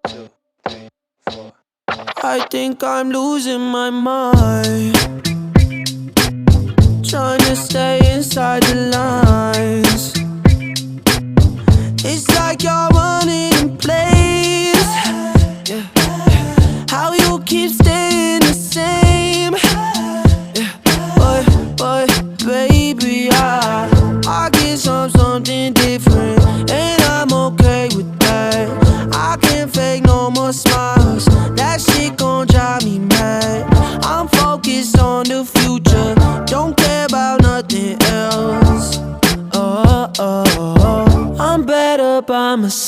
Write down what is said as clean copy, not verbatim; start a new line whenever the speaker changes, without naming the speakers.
2, 3, 4.
I think I'm losing my mind, trying to stay inside the lines. It's like you're running in place. Yeah. How you keep staying the same. Yeah. But baby, I guess I'm something different, and I'm okay with that. I can't fake no more smiles. That shit gon' drive me mad. I'm focused on the future, don't care about nothing else. I'm better by myself.